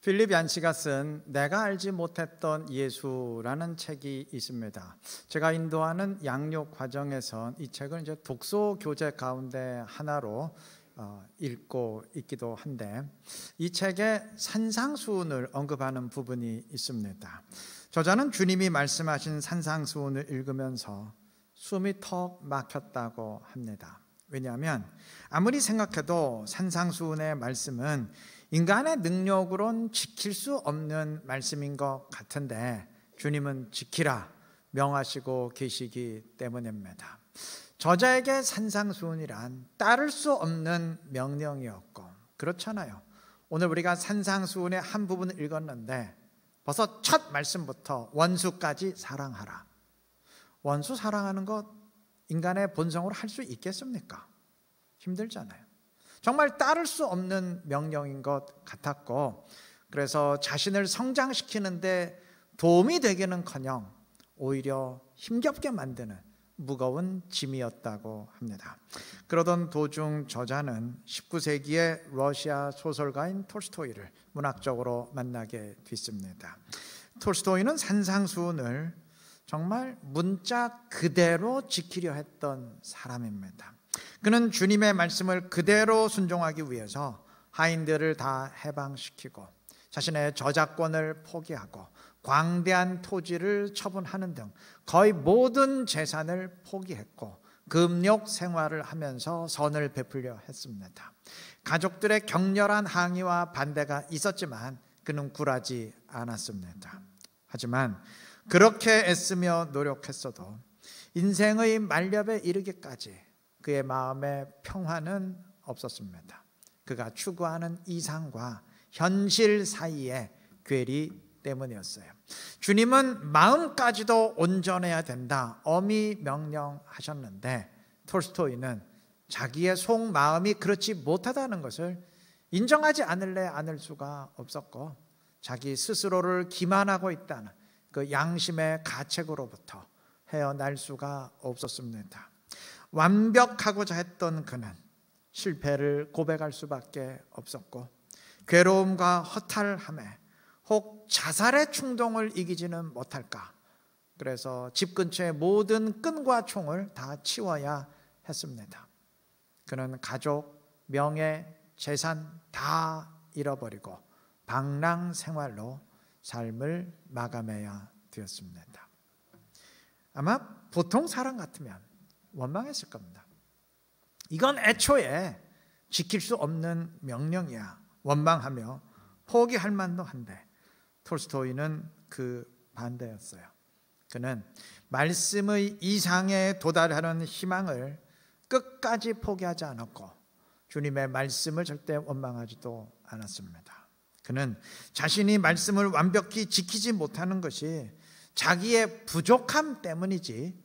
필립 얀시가 쓴 내가 알지 못했던 예수라는 책이 있습니다. 제가 인도하는 양육 과정에서 이 책을 이제 독서 교재 가운데 하나로 읽고 있기도 한데, 이 책에 산상수훈을 언급하는 부분이 있습니다. 저자는 주님이 말씀하신 산상수훈을 읽으면서 숨이 턱 막혔다고 합니다. 왜냐하면 아무리 생각해도 산상수훈의 말씀은 인간의 능력으론 지킬 수 없는 말씀인 것 같은데 주님은 지키라 명하시고 계시기 때문입니다. 저자에게 산상수훈이란 따를 수 없는 명령이었고, 그렇잖아요. 오늘 우리가 산상수훈의 한 부분을 읽었는데 벌써 첫 말씀부터 원수까지 사랑하라. 원수 사랑하는 것 인간의 본성으로 할 수 있겠습니까? 힘들잖아요. 정말 따를 수 없는 명령인 것 같았고, 그래서 자신을 성장시키는데 도움이 되기는커녕 오히려 힘겹게 만드는 무거운 짐이었다고 합니다. 그러던 도중 저자는 19세기의 러시아 소설가인 톨스토이를 문학적으로 만나게 됐습니다. 톨스토이는 산상수훈을 정말 문자 그대로 지키려 했던 사람입니다. 그는 주님의 말씀을 그대로 순종하기 위해서 하인들을 다 해방시키고 자신의 저작권을 포기하고 광대한 토지를 처분하는 등 거의 모든 재산을 포기했고 금욕 생활을 하면서 선을 베풀려 했습니다. 가족들의 격렬한 항의와 반대가 있었지만 그는 굴하지 않았습니다. 하지만 그렇게 애쓰며 노력했어도 인생의 만렵에 이르기까지 그의 마음에 평화는 없었습니다. 그가 추구하는 이상과 현실 사이의 괴리 때문이었어요. 주님은 마음까지도 온전해야 된다 엄히 명령하셨는데, 톨스토이는 자기의 속마음이 그렇지 못하다는 것을 인정하지 않을 수가 없었고, 자기 스스로를 기만하고 있다는 그 양심의 가책으로부터 헤어날 수가 없었습니다. 완벽하고자 했던 그는 실패를 고백할 수밖에 없었고, 괴로움과 허탈함에 혹 자살의 충동을 이기지는 못할까, 그래서 집 근처의 모든 끈과 총을 다 치워야 했습니다. 그는 가족, 명예, 재산 다 잃어버리고 방랑 생활로 삶을 마감해야 되었습니다. 아마 보통 사람 같으면 원망했을 겁니다. 이건 애초에 지킬 수 없는 명령이야. 원망하며 포기할 만도 한데, 톨스토이는 그 반대였어요. 그는 말씀의 이상에 도달하는 희망을 끝까지 포기하지 않았고 주님의 말씀을 절대 원망하지도 않았습니다. 그는 자신이 말씀을 완벽히 지키지 못하는 것이 자기의 부족함 때문이지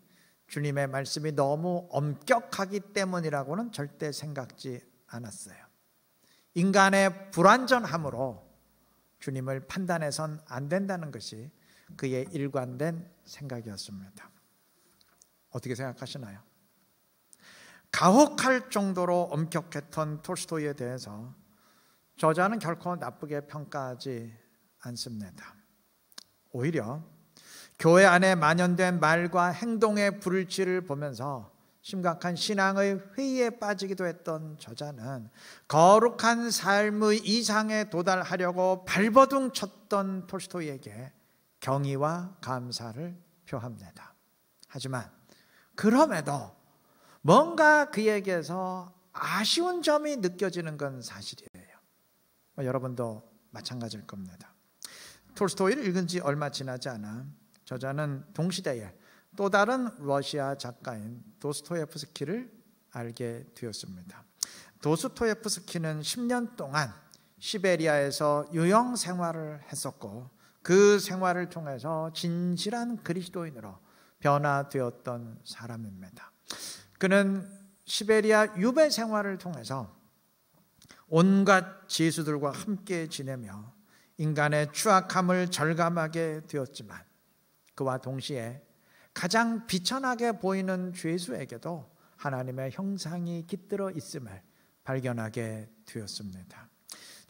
주님의 말씀이 너무 엄격하기 때문이라고는 절대 생각지 않았어요. 인간의 불완전함으로 주님을 판단해선 안 된다는 것이 그의 일관된 생각이었습니다. 어떻게 생각하시나요? 가혹할 정도로 엄격했던 톨스토이에 대해서 저자는 결코 나쁘게 평가하지 않습니다. 오히려 교회 안에 만연된 말과 행동의 불일치를 보면서 심각한 신앙의 회의에 빠지기도 했던 저자는 거룩한 삶의 이상에 도달하려고 발버둥 쳤던 톨스토이에게 경의와 감사를 표합니다. 하지만 그럼에도 뭔가 그에게서 아쉬운 점이 느껴지는 건 사실이에요. 여러분도 마찬가지일 겁니다. 톨스토이를 읽은 지 얼마 지나지 않아 저자는 동시대에 또 다른 러시아 작가인 도스토옙스키를 알게 되었습니다. 도스토옙스키는 10년 동안 시베리아에서 유영 생활을 했었고 그 생활을 통해서 진실한 그리스도인으로 변화되었던 사람입니다. 그는 시베리아 유배 생활을 통해서 온갖 죄수들과 함께 지내며 인간의 추악함을 절감하게 되었지만, 그와 동시에 가장 비천하게 보이는 죄수에게도 하나님의 형상이 깃들어 있음을 발견하게 되었습니다.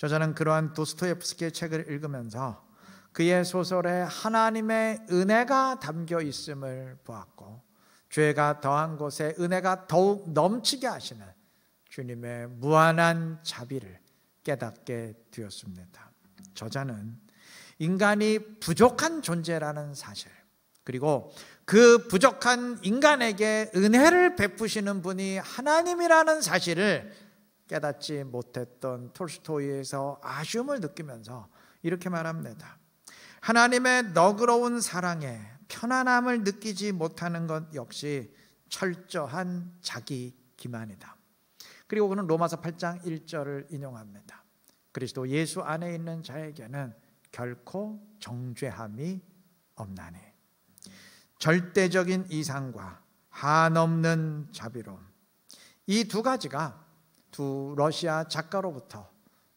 저자는 그러한 도스토옙스키의 책을 읽으면서 그의 소설에 하나님의 은혜가 담겨 있음을 보았고, 죄가 더한 곳에 은혜가 더욱 넘치게 하시는 주님의 무한한 자비를 깨닫게 되었습니다. 저자는 인간이 부족한 존재라는 사실, 그리고 그 부족한 인간에게 은혜를 베푸시는 분이 하나님이라는 사실을 깨닫지 못했던 톨스토이에서 아쉬움을 느끼면서 이렇게 말합니다. 하나님의 너그러운 사랑에 편안함을 느끼지 못하는 것 역시 철저한 자기 기만이다. 그리고 그는 로마서 8장 1절을 인용합니다. 그리스도 예수 안에 있는 자에게는 결코 정죄함이 없나니. 절대적인 이상과 한없는 자비로움, 이 두 가지가 두 러시아 작가로부터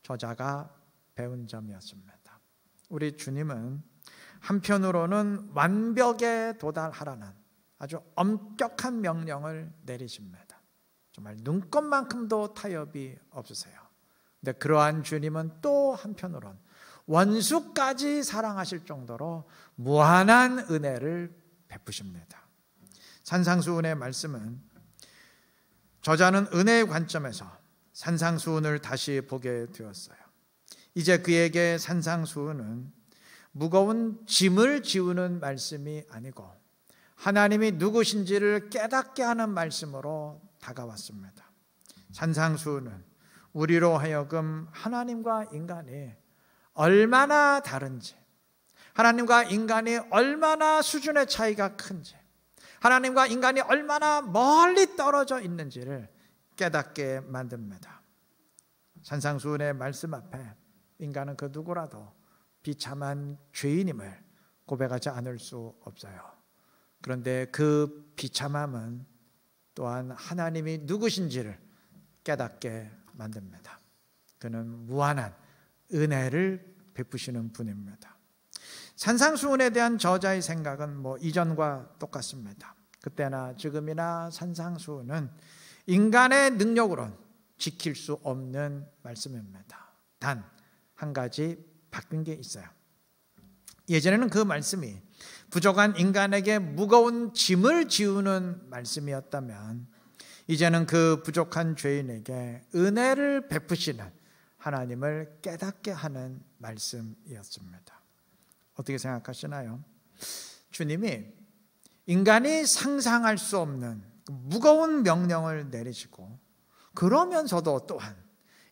저자가 배운 점이었습니다. 우리 주님은 한편으로는 완벽에 도달하라는 아주 엄격한 명령을 내리십니다. 정말 눈꼽만큼도 타협이 없으세요. 근데 그러한 주님은 또 한편으로는 원수까지 사랑하실 정도로 무한한 은혜를 베푸십니다. 산상수훈의 말씀은 저자는 은혜의 관점에서 산상수훈을 다시 보게 되었어요. 이제 그에게 산상수훈은 무거운 짐을 지우는 말씀이 아니고 하나님이 누구신지를 깨닫게 하는 말씀으로 다가왔습니다. 산상수훈은 우리로 하여금 하나님과 인간이 얼마나 다른지, 하나님과 인간이 얼마나 수준의 차이가 큰지, 하나님과 인간이 얼마나 멀리 떨어져 있는지를 깨닫게 만듭니다. 산상수훈의 말씀 앞에 인간은 그 누구라도 비참한 죄인임을 고백하지 않을 수 없어요. 그런데 그 비참함은 또한 하나님이 누구신지를 깨닫게 만듭니다. 그는 무한한 은혜를 베푸시는 분입니다. 산상수훈에 대한 저자의 생각은 이전과 똑같습니다. 그때나 지금이나 산상수훈은 인간의 능력으로는 지킬 수 없는 말씀입니다. 단 한 가지 바뀐 게 있어요. 예전에는 그 말씀이 부족한 인간에게 무거운 짐을 지우는 말씀이었다면, 이제는 그 부족한 죄인에게 은혜를 베푸시는 하나님을 깨닫게 하는 말씀이었습니다. 어떻게 생각하시나요? 주님이 인간이 상상할 수 없는 무거운 명령을 내리시고, 그러면서도 또한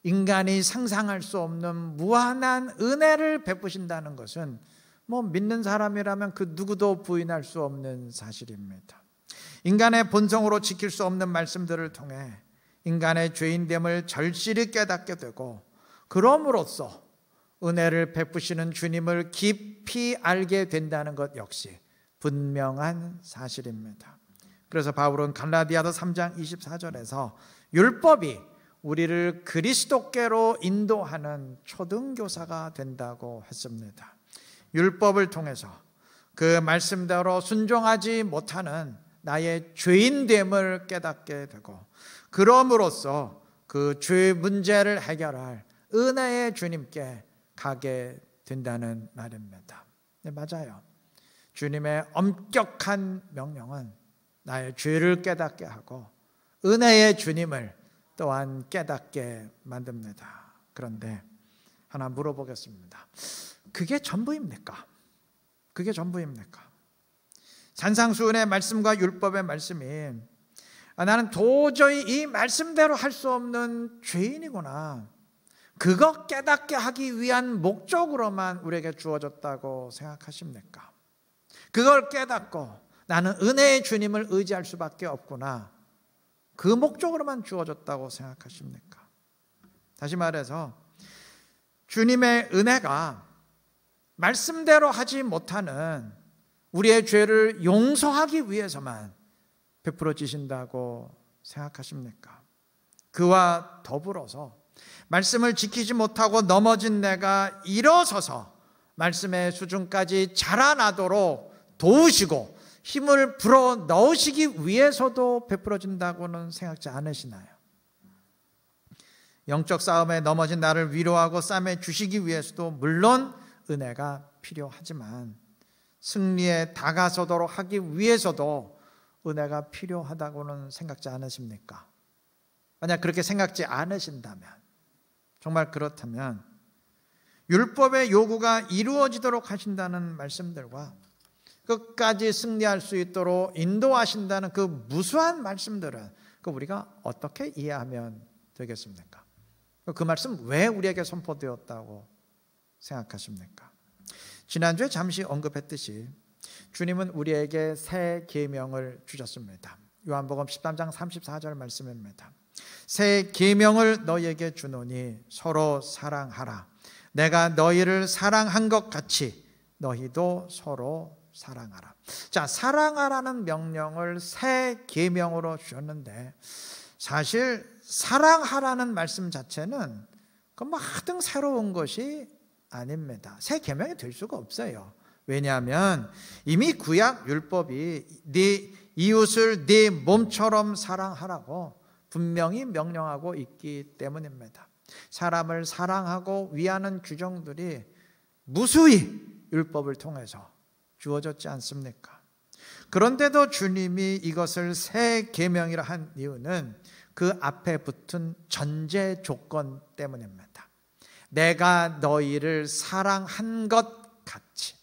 인간이 상상할 수 없는 무한한 은혜를 베푸신다는 것은 믿는 사람이라면 그 누구도 부인할 수 없는 사실입니다. 인간의 본성으로 지킬 수 없는 말씀들을 통해 인간의 죄인됨을 절실히 깨닫게 되고, 그럼으로써 은혜를 베푸시는 주님을 깊이 알게 된다는 것 역시 분명한 사실입니다. 그래서 바울은 갈라디아서 3장 24절에서 율법이 우리를 그리스도께로 인도하는 초등교사가 된다고 했습니다. 율법을 통해서 그 말씀대로 순종하지 못하는 나의 죄인됨을 깨닫게 되고, 그럼으로써 그 죄 문제를 해결할 은혜의 주님께 가게 된다는 말입니다. 네, 맞아요. 주님의 엄격한 명령은 나의 죄를 깨닫게 하고 은혜의 주님을 또한 깨닫게 만듭니다. 그런데 하나 물어보겠습니다. 그게 전부입니까? 그게 전부입니까? 산상수훈의 말씀과 율법의 말씀이 나는 도저히 이 말씀대로 할 수 없는 죄인이구나, 그거 깨닫게 하기 위한 목적으로만 우리에게 주어졌다고 생각하십니까? 그걸 깨닫고 나는 은혜의 주님을 의지할 수밖에 없구나, 그 목적으로만 주어졌다고 생각하십니까? 다시 말해서 주님의 은혜가 말씀대로 하지 못하는 우리의 죄를 용서하기 위해서만 베풀어지신다고 생각하십니까? 그와 더불어서 말씀을 지키지 못하고 넘어진 내가 일어서서 말씀의 수준까지 자라나도록 도우시고 힘을 불어 넣으시기 위해서도 베풀어진다고는 생각지 않으시나요? 영적 싸움에 넘어진 나를 위로하고 싸매 주시기 위해서도 물론 은혜가 필요하지만 승리에 다가서도록 하기 위해서도 은혜가 필요하다고는 생각지 않으십니까? 만약 그렇게 생각지 않으신다면, 정말 그렇다면 율법의 요구가 이루어지도록 하신다는 말씀들과 끝까지 승리할 수 있도록 인도하신다는 그 무수한 말씀들은 우리가 어떻게 이해하면 되겠습니까? 그 말씀 왜 우리에게 선포되었다고 생각하십니까? 지난주에 잠시 언급했듯이 주님은 우리에게 새 계명을 주셨습니다. 요한복음 13장 34절 말씀입니다. 새 계명을 너희에게 주노니 서로 사랑하라. 내가 너희를 사랑한 것 같이 너희도 서로 사랑하라. 자, 사랑하라는 명령을 새 계명으로 주셨는데, 사실 사랑하라는 말씀 자체는 뭐 하등 새로운 것이 아닙니다. 새 계명이 될 수가 없어요. 왜냐하면 이미 구약 율법이 네 이웃을 네 몸처럼 사랑하라고 분명히 명령하고 있기 때문입니다. 사람을 사랑하고 위하는 규정들이 무수히 율법을 통해서 주어졌지 않습니까? 그런데도 주님이 이것을 새 계명이라 한 이유는 그 앞에 붙은 전제 조건 때문입니다. 내가 너희를 사랑한 것 같이.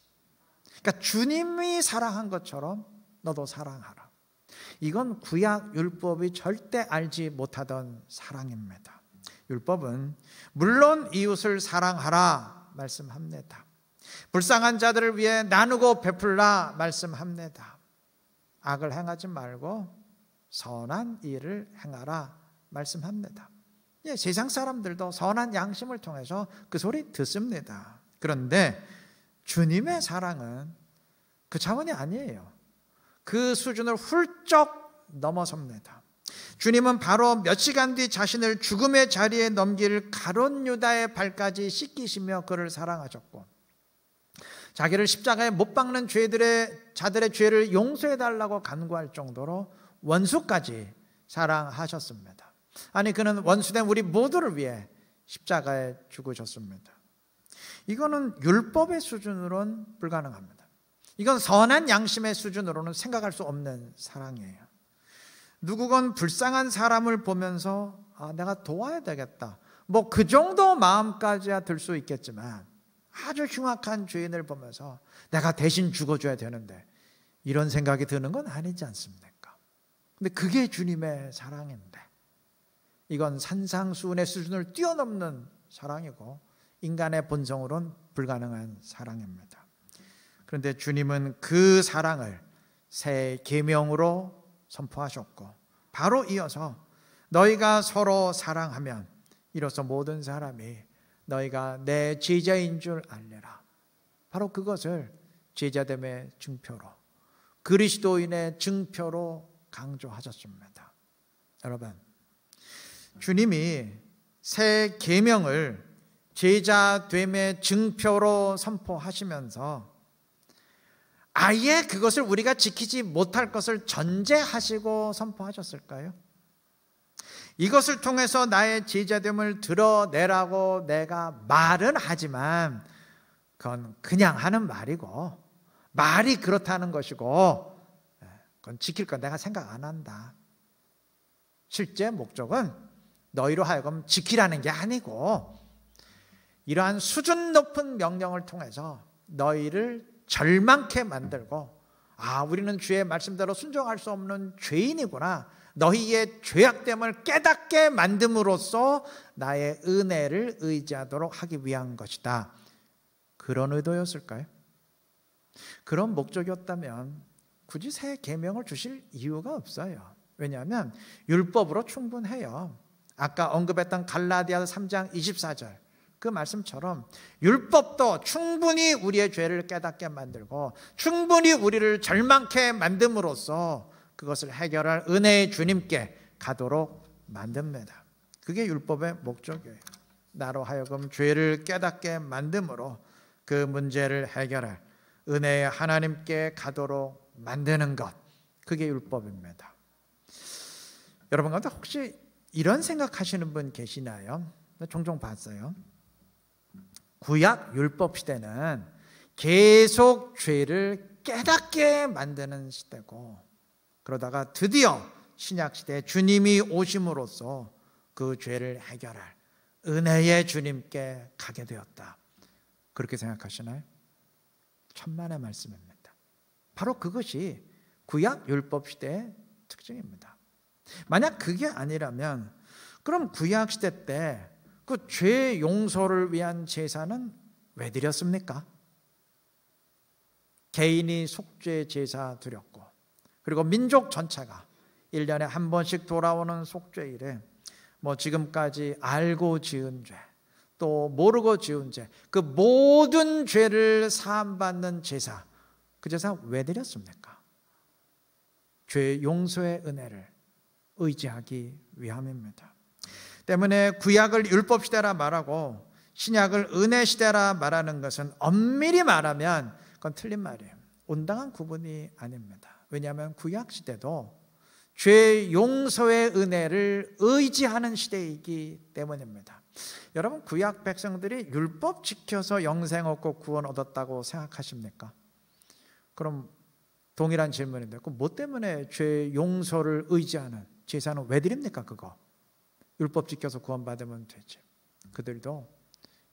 그러니까 주님이 사랑한 것처럼 너도 사랑하라. 이건 구약 율법이 절대 알지 못하던 사랑입니다. 율법은 물론 이웃을 사랑하라 말씀합니다. 불쌍한 자들을 위해 나누고 베풀라 말씀합니다. 악을 행하지 말고 선한 일을 행하라 말씀합니다. 세상 사람들도 선한 양심을 통해서 그 소리 듣습니다. 그런데 주님의 사랑은 그 차원이 아니에요. 그 수준을 훌쩍 넘어섭니다. 주님은 바로 몇 시간 뒤 자신을 죽음의 자리에 넘길 가룟 유다의 발까지 씻기시며 그를 사랑하셨고, 자기를 십자가에 못 박는 자들의 죄를 용서해 달라고 간구할 정도로 원수까지 사랑하셨습니다. 아니, 그는 원수된 우리 모두를 위해 십자가에 죽으셨습니다. 이거는 율법의 수준으로는 불가능합니다. 이건 선한 양심의 수준으로는 생각할 수 없는 사랑이에요. 누구건 불쌍한 사람을 보면서 내가 도와야 되겠다, 뭐 그 정도 마음까지야 들 수 있겠지만, 아주 흉악한 죄인을 보면서 내가 대신 죽어줘야 되는데 이런 생각이 드는 건 아니지 않습니까? 근데 그게 주님의 사랑인데, 이건 산상수훈의 수준을 뛰어넘는 사랑이고 인간의 본성으로는 불가능한 사랑입니다. 그런데 주님은 그 사랑을 새 계명으로 선포하셨고, 바로 이어서 너희가 서로 사랑하면 이로써 모든 사람이 너희가 내 제자인 줄 알려라. 바로 그것을 제자됨의 증표로, 그리스도인의 증표로 강조하셨습니다. 여러분, 주님이 새 계명을 제자됨의 증표로 선포하시면서 아예 그것을 우리가 지키지 못할 것을 전제하시고 선포하셨을까요? 이것을 통해서 나의 제자됨을 드러내라고 내가 말은 하지만 그건 그냥 하는 말이고, 말이 그렇다는 것이고, 그건 지킬 건 내가 생각 안 한다. 실제 목적은 너희로 하여금 지키라는 게 아니고, 이러한 수준 높은 명령을 통해서 너희를 절망케 만들고, 우리는 주의 말씀대로 순종할 수 없는 죄인이구나, 너희의 죄악됨을 깨닫게 만듦으로써 나의 은혜를 의지하도록 하기 위한 것이다. 그런 의도였을까요? 그런 목적이었다면 굳이 새 계명을 주실 이유가 없어요. 왜냐하면 율법으로 충분해요. 아까 언급했던 갈라디아서 3장 24절 그 말씀처럼 율법도 충분히 우리의 죄를 깨닫게 만들고 충분히 우리를 절망케 만듦으로써 그것을 해결할 은혜의 주님께 가도록 만듭니다. 그게 율법의 목적이에요. 나로 하여금 죄를 깨닫게 만듦으로 그 문제를 해결할 은혜의 하나님께 가도록 만드는 것, 그게 율법입니다. 여러분 가운데 혹시 이런 생각하시는 분 계시나요? 종종 봤어요. 구약 율법 시대는 계속 죄를 깨닫게 만드는 시대고, 그러다가 드디어 신약 시대에 주님이 오심으로써 그 죄를 해결할 은혜의 주님께 가게 되었다. 그렇게 생각하시나요? 천만의 말씀입니다. 바로 그것이 구약 율법 시대의 특징입니다. 만약 그게 아니라면 그럼 구약 시대 때 그 죄 용서를 위한 제사는 왜 드렸습니까? 개인이 속죄 제사 드렸고, 그리고 민족 전체가 1년에 한 번씩 돌아오는 속죄일에 지금까지 알고 지은 죄, 또 모르고 지은 죄, 그 모든 죄를 사함받는 제사, 그 제사 왜 드렸습니까? 죄 용서의 은혜를 의지하기 위함입니다. 때문에 구약을 율법 시대라 말하고 신약을 은혜 시대라 말하는 것은 엄밀히 말하면 그건 틀린 말이에요. 온당한 구분이 아닙니다. 왜냐하면 구약 시대도 죄 용서의 은혜를 의지하는 시대이기 때문입니다. 여러분, 구약 백성들이 율법 지켜서 영생 얻고 구원 얻었다고 생각하십니까? 그럼 동일한 질문인데, 그럼 뭐 때문에 죄 용서를 의지하는 제사는 왜 드립니까? 그거 율법 지켜서 구원받으면 되지. 그들도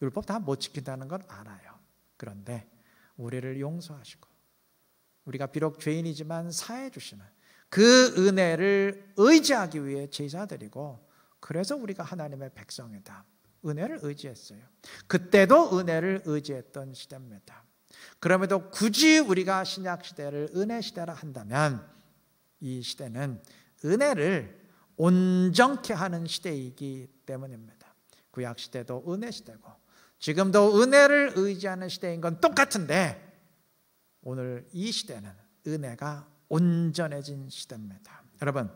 율법 다 못 지킨다는 걸 알아요. 그런데 우리를 용서하시고 우리가 비록 죄인이지만 사해 주시는 그 은혜를 의지하기 위해 제사 드리고, 그래서 우리가 하나님의 백성이다. 은혜를 의지했어요. 그때도 은혜를 의지했던 시대입니다. 그럼에도 굳이 우리가 신약 시대를 은혜 시대라 한다면 이 시대는 은혜를 온전케 하는 시대이기 때문입니다. 구약 시대도 은혜 시대고 지금도 은혜를 의지하는 시대인 건 똑같은데, 오늘 이 시대는 은혜가 온전해진 시대입니다. 여러분,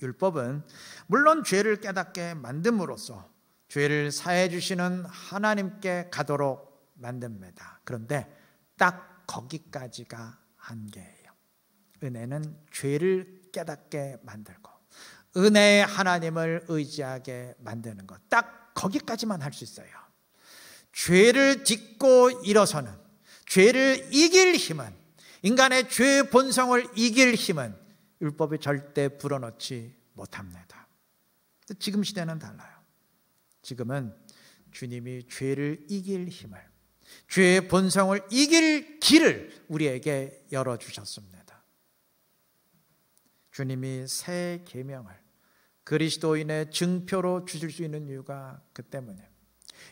율법은 물론 죄를 깨닫게 만듦으로써 죄를 사해 주시는 하나님께 가도록 만듭니다. 그런데 딱 거기까지가 한계예요. 은혜는 죄를 깨닫게 만들고 은혜의 하나님을 의지하게 만드는 것, 딱 거기까지만 할 수 있어요. 죄를 딛고 일어서는, 죄를 이길 힘은, 인간의 죄의 본성을 이길 힘은 율법이 절대 불어넣지 못합니다. 지금 시대는 달라요. 지금은 주님이 죄를 이길 힘을, 죄의 본성을 이길 길을 우리에게 열어주셨습니다. 주님이 새 계명을 그리스도인의 증표로 주실 수 있는 이유가 그 때문이에요.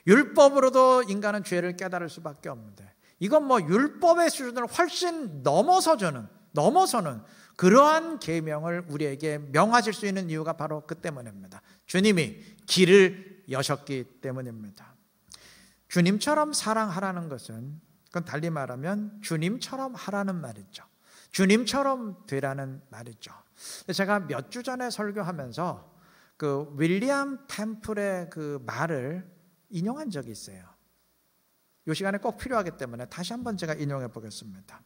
율법으로도 인간은 죄를 깨달을 수밖에 없는데, 이건 율법의 수준을 훨씬 넘어서는 그러한 계명을 우리에게 명하실 수 있는 이유가 바로 그 때문입니다. 주님이 길을 여셨기 때문입니다. 주님처럼 사랑하라는 것은, 그건 달리 말하면 주님처럼 하라는 말이죠. 주님처럼 되라는 말이죠. 제가 몇 주 전에 설교하면서 그 윌리엄 템플의 그 말을 인용한 적이 있어요. 이 시간에 꼭 필요하기 때문에 다시 한번 제가 인용해 보겠습니다.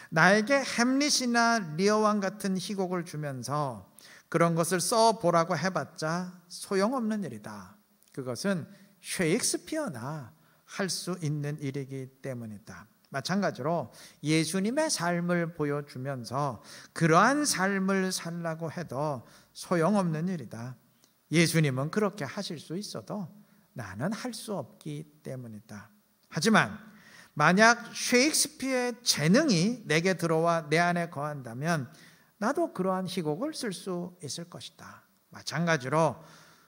나에게 햄릿이나 리어왕 같은 희곡을 주면서 그런 것을 써보라고 해봤자 소용없는 일이다. 그것은 셰익스피어나 할 수 있는 일이기 때문이다. 마찬가지로 예수님의 삶을 보여주면서 그러한 삶을 살라고 해도 소용없는 일이다. 예수님은 그렇게 하실 수 있어도 나는 할 수 없기 때문이다. 하지만 만약 셰익스피어의 재능이 내게 들어와 내 안에 거한다면 나도 그러한 희곡을 쓸 수 있을 것이다. 마찬가지로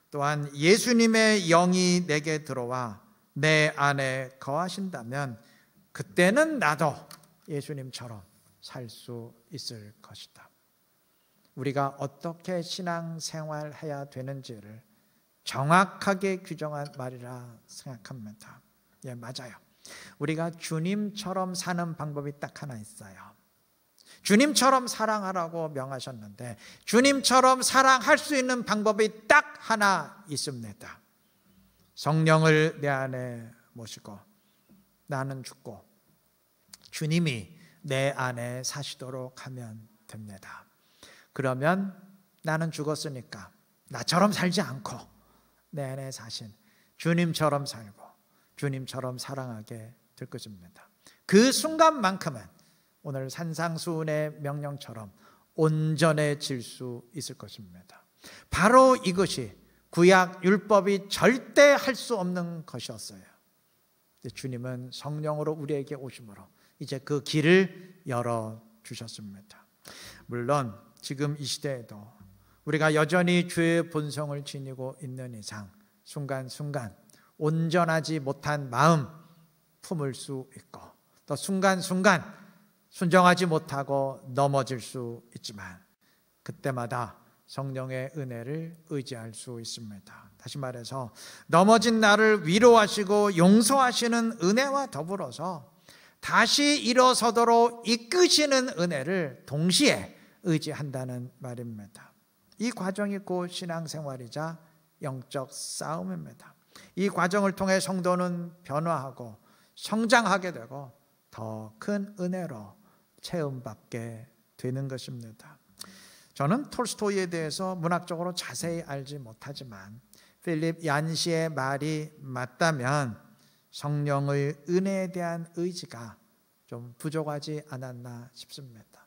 또한 예수님의 영이 내게 들어와 내 안에 거하신다면 그때는 나도 예수님처럼 살 수 있을 것이다. 우리가 어떻게 신앙생활해야 되는지를 정확하게 규정한 말이라 생각합니다. 예, 맞아요. 우리가 주님처럼 사는 방법이 딱 하나 있어요. 주님처럼 사랑하라고 명하셨는데 주님처럼 사랑할 수 있는 방법이 딱 하나 있습니다. 성령을 내 안에 모시고 나는 죽고 주님이 내 안에 사시도록 하면 됩니다. 그러면 나는 죽었으니까 나처럼 살지 않고 내 안에 사신 주님처럼 살고 주님처럼 사랑하게 될 것입니다. 그 순간만큼은 오늘 산상수훈의 명령처럼 온전해질 수 있을 것입니다. 바로 이것이 구약 율법이 절대 할 수 없는 것이었어요. 주님은 성령으로 우리에게 오심으로 이제 그 길을 열어주셨습니다. 물론 지금 이 시대에도 우리가 여전히 죄의 본성을 지니고 있는 이상 순간순간 온전하지 못한 마음 품을 수 있고 또 순간순간 순종하지 못하고 넘어질 수 있지만 그때마다 성령의 은혜를 의지할 수 있습니다. 다시 말해서 넘어진 나를 위로하시고 용서하시는 은혜와 더불어서 다시 일어서도록 이끄시는 은혜를 동시에 의지한다는 말입니다. 이 과정이 곧 신앙생활이자 영적 싸움입니다. 이 과정을 통해 성도는 변화하고 성장하게 되고 더 큰 은혜로 체험받게 되는 것입니다. 저는 톨스토이에 대해서 문학적으로 자세히 알지 못하지만 필립 얀시의 말이 맞다면 성령의 은혜에 대한 의지가 좀 부족하지 않았나 싶습니다.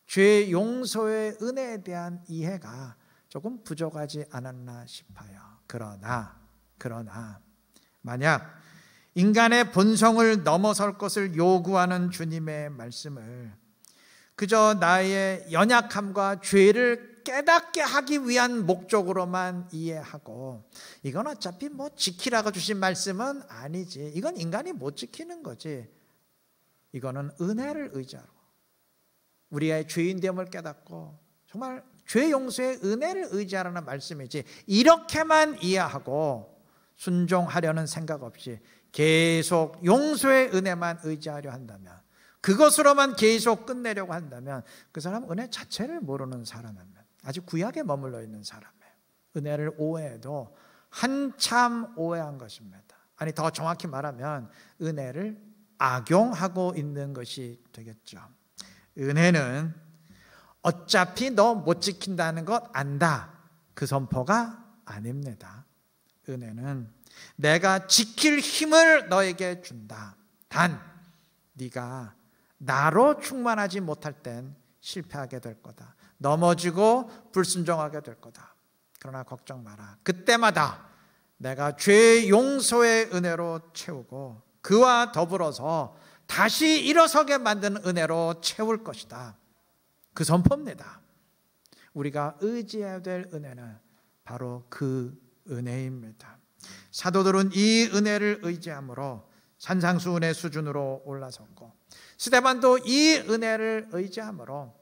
죄 용서의 은혜에 대한 이해가 조금 부족하지 않았나 싶어요. 그러나 만약 인간의 본성을 넘어설 것을 요구하는 주님의 말씀을 그저 나의 연약함과 죄를 깨닫게 하기 위한 목적으로만 이해하고 이건 어차피 뭐 지키라고 주신 말씀은 아니지, 이건 인간이 못 지키는 거지, 이거는 은혜를 의지하고 우리의 죄인됨을 깨닫고 정말 죄 용서의 은혜를 의지하라는 말씀이지, 이렇게만 이해하고 순종하려는 생각 없이 계속 용서의 은혜만 의지하려 한다면, 그것으로만 계속 끝내려고 한다면 그 사람은 은혜 자체를 모르는 사람입니다. 아직 구약에 머물러 있는 사람이에요. 은혜를 오해해도 한참 오해한 것입니다. 아니 더 정확히 말하면 은혜를 악용하고 있는 것이 되겠죠. 은혜는 어차피 너 못 지킨다는 것 안다, 그 선포가 아닙니다. 은혜는 내가 지킬 힘을 너에게 준다. 단 네가 나로 충만하지 못할 땐 실패하게 될 거다. 넘어지고 불순종하게 될 거다. 그러나 걱정 마라. 그때마다 내가 죄 용서의 은혜로 채우고 그와 더불어서 다시 일어서게 만드는 은혜로 채울 것이다. 그 선포입니다. 우리가 의지해야 될 은혜는 바로 그 은혜입니다. 사도들은 이 은혜를 의지함으로 산상수훈의 수준으로 올라섰고, 스데반도 이 은혜를 의지함으로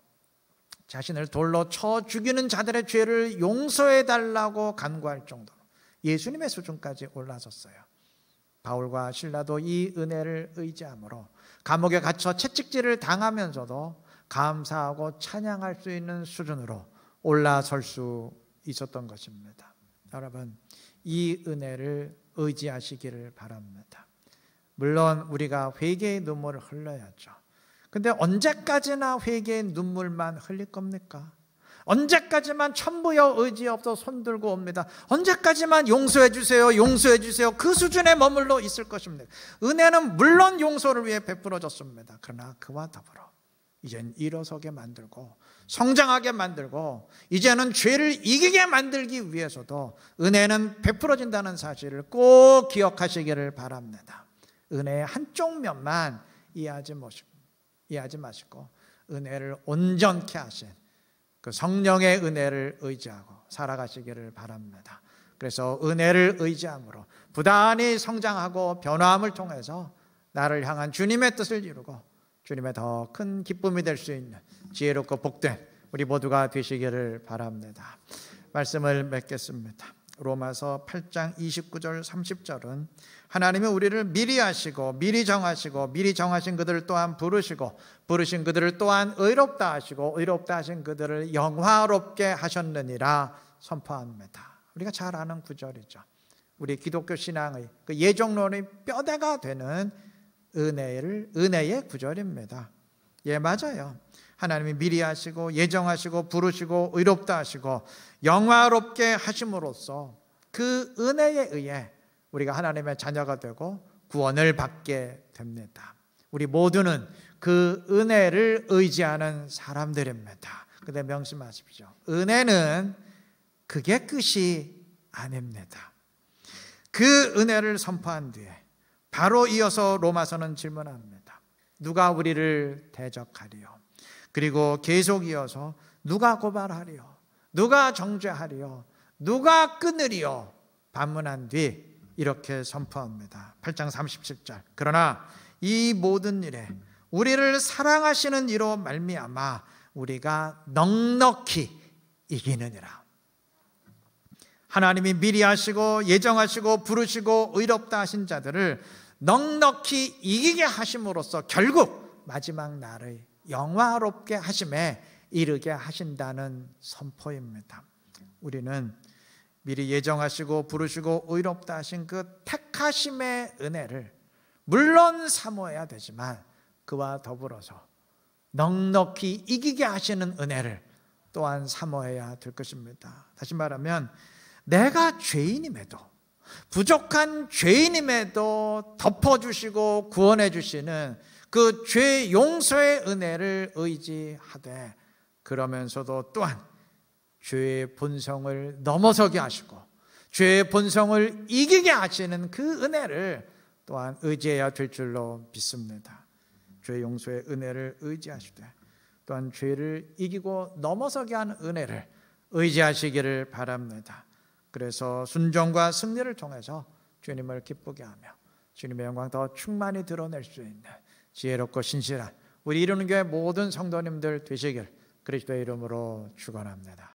자신을 돌로 쳐 죽이는 자들의 죄를 용서해 달라고 간구할 정도로 예수님의 수준까지 올라섰어요. 바울과 실라도 이 은혜를 의지함으로 감옥에 갇혀 채찍질을 당하면서도 감사하고 찬양할 수 있는 수준으로 올라설 수 있었던 것입니다. 여러분, 이 은혜를 의지하시기를 바랍니다. 물론 우리가 회개의 눈물을 흘려야죠. 근데 언제까지나 회개의 눈물만 흘릴 겁니까? 언제까지만 천부여 의지 없어 손 들고 옵니다. 언제까지만 용서해 주세요, 용서해 주세요, 그 수준에 머물러 있을 것입니다. 은혜는 물론 용서를 위해 베풀어졌습니다. 그러나 그와 더불어 이젠 일어서게 만들고 성장하게 만들고 이제는 죄를 이기게 만들기 위해서도 은혜는 베풀어진다는 사실을 꼭 기억하시기를 바랍니다. 은혜의 한쪽 면만 이해하지 마시고 은혜를 온전케 하신 그 성령의 은혜를 의지하고 살아가시기를 바랍니다. 그래서 은혜를 의지함으로 부단히 성장하고 변화함을 통해서 나를 향한 주님의 뜻을 이루고 주님의 더 큰 기쁨이 될 수 있는 지혜롭고 복된 우리 모두가 되시기를 바랍니다. 말씀을 맺겠습니다. 로마서 8장 29절 30절은 하나님이 우리를 미리 하시고 미리 정하시고 미리 정하신 그들을 또한 부르시고 부르신 그들을 또한 의롭다 하시고 의롭다 하신 그들을 영화롭게 하셨느니라 선포합니다. 우리가 잘 아는 구절이죠. 우리 기독교 신앙의 그 예정론의 뼈대가 되는 은혜의 구절입니다. 예, 맞아요. 하나님이 미리 하시고 예정하시고 부르시고 의롭다 하시고 영화롭게 하심으로써 그 은혜에 의해 우리가 하나님의 자녀가 되고 구원을 받게 됩니다. 우리 모두는 그 은혜를 의지하는 사람들입니다. 근데 명심하십시오. 은혜는 그게 끝이 아닙니다. 그 은혜를 선포한 뒤에 바로 이어서 로마서는 질문합니다. 누가 우리를 대적하리요? 그리고 계속 이어서 누가 고발하리요? 누가 정죄하리요? 누가 끊으리요? 반문한 뒤 이렇게 선포합니다. 8장 37절. 그러나 이 모든 일에 우리를 사랑하시는 이로 말미암아 우리가 넉넉히 이기느니라. 하나님이 미리 하시고 예정하시고 부르시고 의롭다 하신 자들을 넉넉히 이기게 하심으로써 결국 마지막 날의 영화롭게 하심에 이르게 하신다는 선포입니다. 우리는 미리 예정하시고 부르시고 의롭다 하신 그 택하심의 은혜를 물론 사모해야 되지만 그와 더불어서 넉넉히 이기게 하시는 은혜를 또한 사모해야 될 것입니다. 다시 말하면 내가 죄인임에도 부족한 죄인임에도 덮어주시고 구원해 주시는 그 죄 용서의 은혜를 의지하되 그러면서도 또한 죄의 본성을 넘어서게 하시고 죄의 본성을 이기게 하시는 그 은혜를 또한 의지해야 될 줄로 믿습니다. 죄 용서의 은혜를 의지하시되 또한 죄를 이기고 넘어서게 하는 은혜를 의지하시기를 바랍니다. 그래서 순종과 승리를 통해서 주님을 기쁘게 하며 주님의 영광 더 충만히 드러낼 수 있는 지혜롭고 신실한 우리 이루는 교회 모든 성도님들 되시길 그리스도의 이름으로 축원합니다.